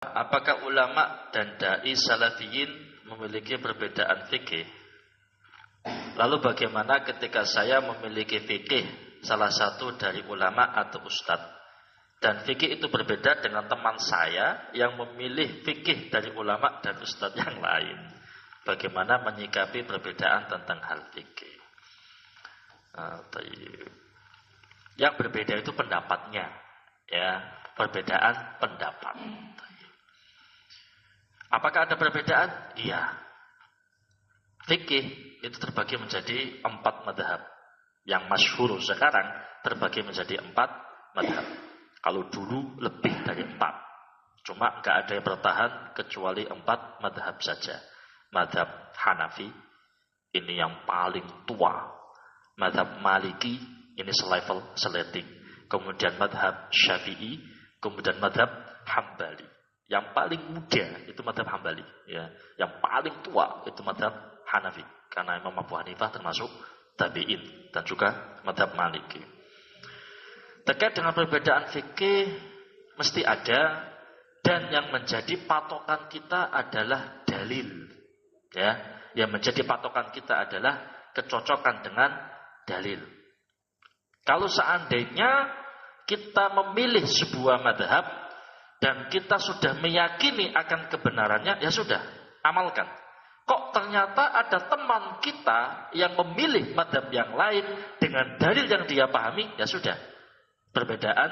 Apakah ulama dan dai salafiyin memiliki perbedaan fikih? Lalu bagaimana ketika saya memiliki fikih salah satu dari ulama atau ustadz, dan fikih itu berbeda dengan teman saya yang memilih fikih dari ulama dan ustadz yang lain? Bagaimana menyikapi perbedaan tentang hal fikih? Yang berbeda itu pendapatnya, ya, perbedaan pendapat. Apakah ada perbedaan? Iya. Fikih itu terbagi menjadi 4 madhab. Yang masyhur sekarang terbagi menjadi 4 madhab. Kalau dulu lebih dari 4. Cuma nggak ada yang bertahan kecuali 4 madhab saja. Madhab Hanafi, ini yang paling tua. Madhab Maliki, ini selevel, seleting. Kemudian madhab Syafi'i, kemudian madhab Hambali. Yang paling muda itu madhab Hambali, ya. Yang paling tua itu madhab Hanafi, karena Imam Abu Hanifah termasuk tabi'in, dan juga madhab Maliki. Terkait dengan perbedaan fikih mesti ada, dan yang menjadi patokan kita adalah dalil, ya. Yang menjadi patokan kita adalah kecocokan dengan dalil. Kalau seandainya kita memilih sebuah madhab dan kita sudah meyakini akan kebenarannya, ya sudah, amalkan. Kok ternyata ada teman kita yang memilih madhab yang lain dengan dalil yang dia pahami, ya sudah. Perbedaan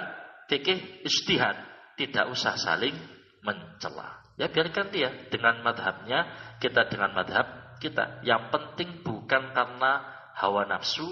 fikih ijtihad, tidak usah saling mencela. Ya biarkan dia dengan madhabnya, kita dengan madhab kita. Yang penting bukan karena hawa nafsu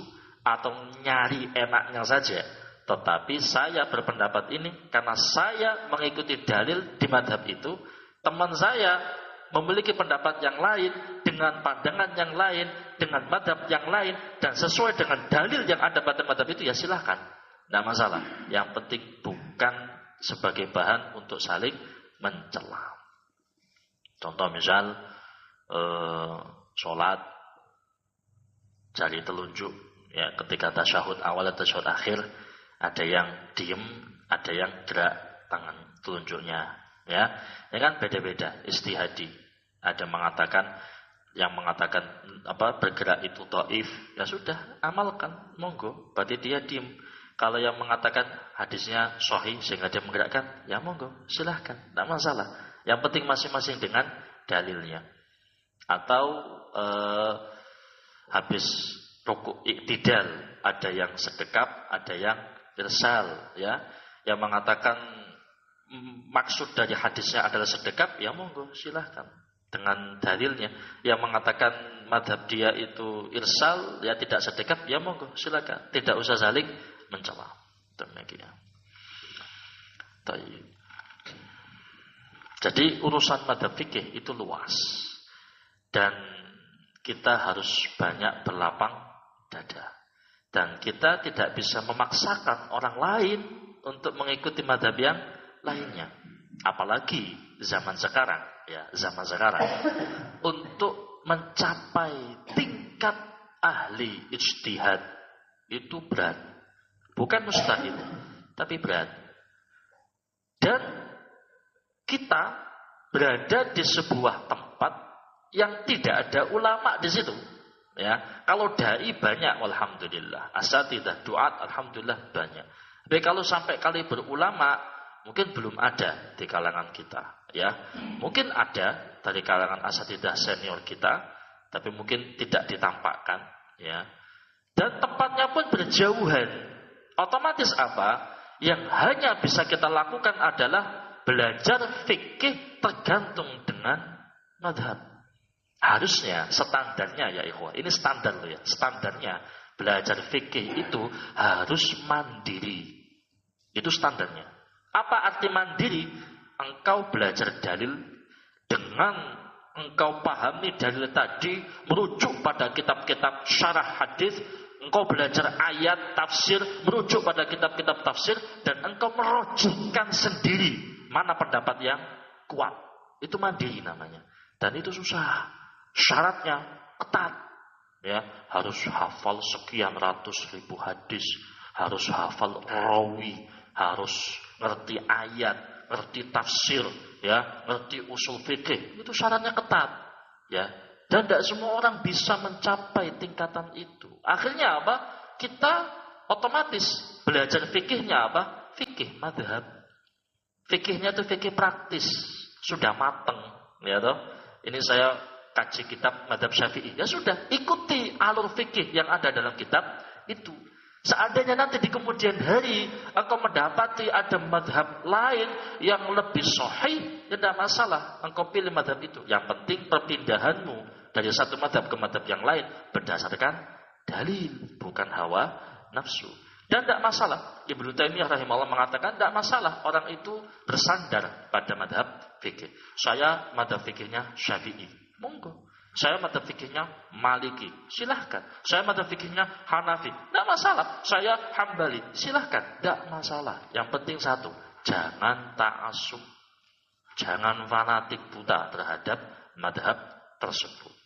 atau nyari enaknya saja. Tetapi saya berpendapat ini karena saya mengikuti dalil di madhab itu. Teman saya memiliki pendapat yang lain, dengan pandangan yang lain, dengan madhab yang lain, dan sesuai dengan dalil yang ada pada madhab itu, ya silahkan, tidak masalah. Yang penting bukan sebagai bahan untuk saling mencela. Contoh misal sholat jari telunjuk, ya, ketika tasyahud awal atau tasyahud akhir, ada yang diem, ada yang gerak tangan telunjuknya, ya. Ini kan beda-beda, istihadi. Ada yang mengatakan bergerak itu dhaif, ya sudah, amalkan, monggo. Berarti dia diem. Kalau yang mengatakan hadisnya sahih sehingga dia menggerakkan, ya monggo, silahkan, tidak masalah. Yang penting masing-masing dengan dalilnya. Atau habis rukuk iktidal, ada yang sedekap, ada yang irsal, ya. Yang mengatakan maksud dari hadisnya adalah sedekap, ya monggo, silahkan dengan dalilnya. Yang mengatakan madhab dia itu irsal, ya tidak sedekap, ya monggo, silahkan. Tidak usah saling mencela. Demikian. Jadi urusan madhab fikih itu luas, dan kita harus banyak berlapang dada. Dan kita tidak bisa memaksakan orang lain untuk mengikuti madhab yang lainnya. Apalagi zaman sekarang, ya, zaman sekarang. Untuk mencapai tingkat ahli ijtihad itu berat. Bukan mustahil, tapi berat. Dan kita berada di sebuah tempat yang tidak ada ulama di situ. Ya, kalau dai banyak, alhamdulillah. Asatidzah, duat, alhamdulillah banyak. Tapi kalau sampai kali berulama, mungkin belum ada di kalangan kita. Ya, mungkin ada dari kalangan asatidzah senior kita, tapi mungkin tidak ditampakkan. Ya, dan tempatnya pun berjauhan. Otomatis apa? Yang hanya bisa kita lakukan adalah belajar fikih tergantung dengan madhab. Harusnya standarnya, ya ikhwah, ini standar loh ya, standarnya belajar fikih itu harus mandiri. Itu standarnya. Apa arti mandiri? Engkau belajar dalil dengan engkau pahami dalil tadi, merujuk pada kitab-kitab syarah hadis, engkau belajar ayat tafsir, merujuk pada kitab-kitab tafsir, dan engkau merujukkan sendiri mana pendapat yang kuat. Itu mandiri namanya. Dan itu susah. Syaratnya ketat, ya, harus hafal sekian ratus ribu hadis, harus hafal rawi, harus ngerti ayat, ngerti tafsir, ya, ngerti usul fikih. Itu syaratnya ketat, ya. Dan tidak semua orang bisa mencapai tingkatan itu. Akhirnya apa? Kita otomatis belajar fikihnya apa? Fikih madhab. Fikihnya itu fikih praktis, sudah mateng, ya toh. Ini saya kaji kitab madhab Syafi'i. Ya sudah, ikuti alur fikih yang ada dalam kitab itu. Seandainya nanti di kemudian hari engkau mendapati ada madhab lain yang lebih sahih, ya tidak masalah, engkau pilih madhab itu. Yang penting perpindahanmu dari satu madhab ke madhab yang lain berdasarkan dalil, bukan hawa nafsu. Dan tidak masalah, Ibnu Taimiyah rahimahullah mengatakan tidak masalah orang itu bersandar pada madhab fikih. Saya madhab fikihnya Syafi'i, monggo. Saya madhab fikihnya Maliki, silahkan. Saya madhab fikihnya Hanafi, tidak masalah. Saya Hambali, silahkan, tidak masalah. Yang penting satu, jangan ta'assub, jangan fanatik buta terhadap madhab tersebut.